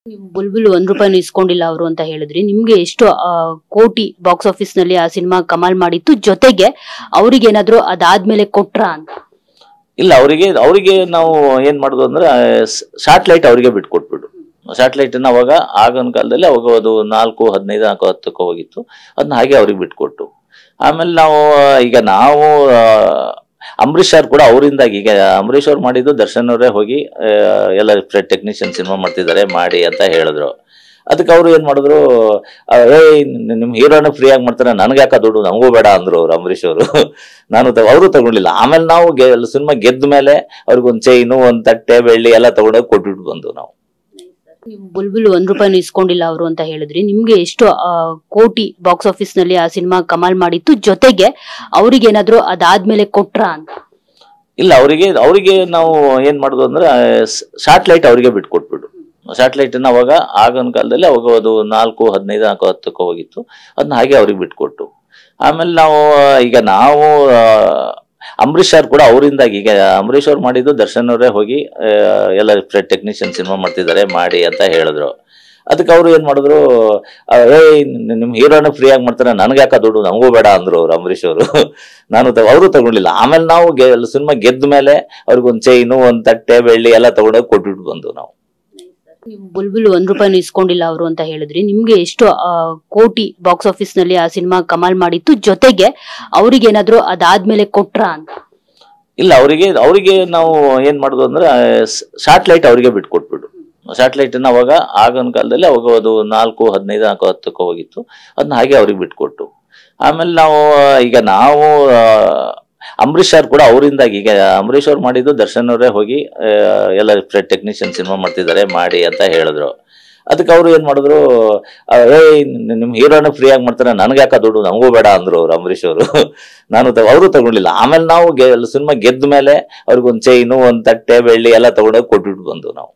ನೀವು ಬುಲ್ಬುಲ್ ₹1 ಇಸ್ಕೊಂಡಿಲ್ಲ ಅವರು ಅಂತ ಹೇಳಿದ್ರಿ. ನಿಮ್ಗೆ ಎಷ್ಟು ಕೋಟಿ ಬಾಕ್ಸ್ ಆಫೀಸ್ ನಲ್ಲಿ ಆ ಸಿನಿಮಾ ಕಮಾಲ್ ಮಾಡಿತ್ತು, ಜೊತೆಗೆ ಅವ್ರಿಗೆ ಏನಾದ್ರು ಅದಾದ್ಮೇಲೆ ಕೊಟ್ರ ಅಂತ? ಇಲ್ಲ, ಅವರಿಗೆ ನಾವು ಏನ್ ಮಾಡುದು ಅಂದ್ರೆ ಸ್ಯಾಟಲೈಟ್ ಅವರಿಗೆ ಬಿಟ್ಕೊಟ್ಬಿಡು. ಸ್ಯಾಟಲೈಟ್ ಅನ್ನ ಅವಾಗ ಆಗಿನ ಕಾಲದಲ್ಲಿ ಅವಾಗ ಅದು 4, 15, 4, 10 ಹೋಗಿತ್ತು. ಅದನ್ನ ಹಾಗೆ ಅವ್ರಿಗೆ ಬಿಟ್ಕೊಟ್ಟು ಆಮೇಲೆ ನಾವು ಅಂಬರೀಶ್ ಅವ್ರು ಕೂಡ ಅವರಿಂದಾಗಿ, ಈಗ ಅಂಬರೀಶ್ ಅವ್ರು ಮಾಡಿದ್ದು ದರ್ಶನ್ ಅವರೇ ಹೋಗಿ ಎಲ್ಲ ಟೆಕ್ನಿಷಿಯನ್ ಸಿನಿಮಾ ಮಾಡ್ತಿದ್ದಾರೆ ಮಾಡಿ ಅಂತ ಹೇಳಿದ್ರು. ಅದಕ್ಕೆ ಅವರು ಏನ್ ಮಾಡಿದ್ರು, ನಿಮ್ ಹೀರೋನ ಫ್ರೀ ಆಗಿ ಮಾಡ್ತಾರೆ, ನನ್ಗೆ ಯಾಕ ದುಡ್ಡು, ನಮಗೂ ಬೇಡ ಅಂದ್ರು ಅವ್ರು ಅಂಬರೀಶ್ ಅವರು. ಅವರು ತಗೊಂಡಿಲ್ಲ. ಆಮೇಲೆ ನಾವು ಸಿನಿಮಾ ಗೆದ್ದ ಮೇಲೆ ಅವ್ರಿಗೊಂದು ಚೈನು, ಒಂದ್ ತಟ್ಟೆ, ಬೆಳ್ಳಿ ಎಲ್ಲ ತಗೊಂಡೋಗಿ ಕೊಟ್ಬಿಟ್ಟು ಬಂದು ನಾವು. ನೀವು ಬುಲ್ಬುಲ್ ₹1 ಇಸ್ಕೊಂಡಿಲ್ಲ ಅವರು ಅಂತ ಹೇಳಿದ್ರಿ. ನಿಮ್ಗೆ ಎಷ್ಟು ಕೋಟಿ ಬಾಕ್ಸ್ ಆಫೀಸ್ ನಲ್ಲಿ ಆ ಸಿನಿಮಾ ಕಮಾಲ್ ಮಾಡಿತ್ತು, ಜೊತೆಗೆ ಅವ್ರಿಗೆ ಏನಾದ್ರು ಅದಾದ್ಮೇಲೆ ಕೊಟ್ರ ಅಂತ? ಇಲ್ಲ, ಅವರಿಗೆ ನಾವು ಏನ್ ಮಾಡುದು ಅಂದ್ರೆ ಸ್ಯಾಟಲೈಟ್ ಅವರಿಗೆ ಬಿಟ್ಕೊಟ್ಬಿಡು. ಸ್ಯಾಟಲೈಟ್ ಅನ್ನ ಅವಾಗ ಆಗಿನ ಕಾಲದಲ್ಲಿ ಅವಾಗ ಅದು 4, 15, 4, 10 ಹೋಗಿತ್ತು. ಅದನ್ನ ಹಾಗೆ ಅವ್ರಿಗೆ ಬಿಟ್ಕೊಟ್ಟು ಆಮೇಲೆ ನಾವು ಅಂಬರೀಶ್ ಅವ್ರು ಕೂಡ ಅವರಿಂದಾಗಿ, ಈಗ ಅಂಬರೀಶ್ ಅವ್ರು ಮಾಡಿದ್ದು ದರ್ಶನ್ ಅವರೇ ಹೋಗಿ ಎಲ್ಲ ಟೆಕ್ನಿಷಿಯನ್ ಸಿನಿಮಾ ಮಾಡ್ತಿದ್ದಾರೆ ಮಾಡಿ ಅಂತ ಹೇಳಿದ್ರು. ಅದಕ್ಕೆ ಅವರು ಏನ್ ಮಾಡಿದ್ರು, ನಿಮ್ ಹೀರೋನ ಫ್ರೀ ಆಗಿ ಮಾಡ್ತಾರೆ, ನನ್ಗೆ ಯಾಕ ದುಡ್ಡು, ನಮಗೂ ಬೇಡ ಅಂದ್ರು ಅವ್ರು ಅಂಬರೀಶ್ ಅವರು. ಅವರು ತಗೊಂಡಿಲ್ಲ. ಆಮೇಲೆ ನಾವು ಸಿನಿಮಾ ಗೆದ್ದ ಮೇಲೆ ಅವ್ರಿಗೊಂದು ಚೈನು, ಒಂದ್ ತಟ್ಟೆ, ಬೆಳ್ಳಿ ಎಲ್ಲ ತಗೊಂಡೋಗಿ ಕೊಟ್ಬಿಟ್ಟು ಬಂದು ನಾವು. ನೀವು ಬುಲ್ಬುಲ್ ₹1 ಇಸ್ಕೊಂಡಿಲ್ಲ ಅವರು ಅಂತ ಹೇಳಿದ್ರಿ. ನಿಮ್ಗೆ ಎಷ್ಟು ಕೋಟಿ ಬಾಕ್ಸ್ ಆಫೀಸ್ ನಲ್ಲಿ ಆ ಸಿನಿಮಾ ಕಮಾಲ್ ಮಾಡಿತ್ತು, ಜೊತೆಗೆ ಅವ್ರಿಗೆ ಏನಾದ್ರು ಅದಾದ್ಮೇಲೆ ಕೊಟ್ರ ಅಂತ? ಇಲ್ಲ, ಅವರಿಗೆ ನಾವು ಏನ್ ಮಾಡುದು ಅಂದ್ರೆ ಸ್ಯಾಟಲೈಟ್ ಅವರಿಗೆ ಬಿಟ್ಕೊಟ್ಬಿಡು. ಸ್ಯಾಟಲೈಟ್ ಅನ್ನ ಅವಾಗ ಆಗಿನ ಕಾಲದಲ್ಲಿ ಅವಾಗ ಅದು 4, 15, 4, 10 ಹೋಗಿತ್ತು. ಅದನ್ನ ಹಾಗೆ ಅವ್ರಿಗೆ ಬಿಟ್ಕೊಟ್ಟು ಆಮೇಲೆ ನಾವು ಅಂಬರೀಶ್ ಅವ್ರು ಕೂಡ ಅವರಿಂದಾಗಿ, ಈಗ ಅಂಬರೀಶ್ ಅವ್ರು ಮಾಡಿದ್ದು ದರ್ಶನ್ ಅವರೇ ಹೋಗಿ ಎಲ್ಲ ಟೆಕ್ನಿಷಿಯನ್ ಸಿನಿಮಾ ಮಾಡ್ತಿದ್ದಾರೆ ಮಾಡಿ ಅಂತ ಹೇಳಿದ್ರು. ಅದಕ್ಕೆ ಅವರು ಏನ್ ಮಾಡಿದ್ರು, ನಿಮ್ ಹೀರೋನ ಫ್ರೀ ಆಗಿ ಮಾಡ್ತಾರೆ, ನನ್ಗೆ ಯಾಕ ದುಡ್ಡು, ನಮಗೂ ಬೇಡ ಅಂದ್ರು ಅವ್ರು ಅಂಬರೀಶ್ ಅವರು. ಅವರು ತಗೊಂಡಿಲ್ಲ. ಆಮೇಲೆ ನಾವು ಸಿನಿಮಾ ಗೆದ್ದ ಮೇಲೆ ಅವ್ರಿಗೊಂದು ಚೈನು, ಒಂದ್ ತಟ್ಟೆ, ಬೆಳ್ಳಿ ಎಲ್ಲ ತಗೊಂಡೋಗಿ ಕೊಟ್ಬಿಟ್ಟು ಬಂದು ನಾವು.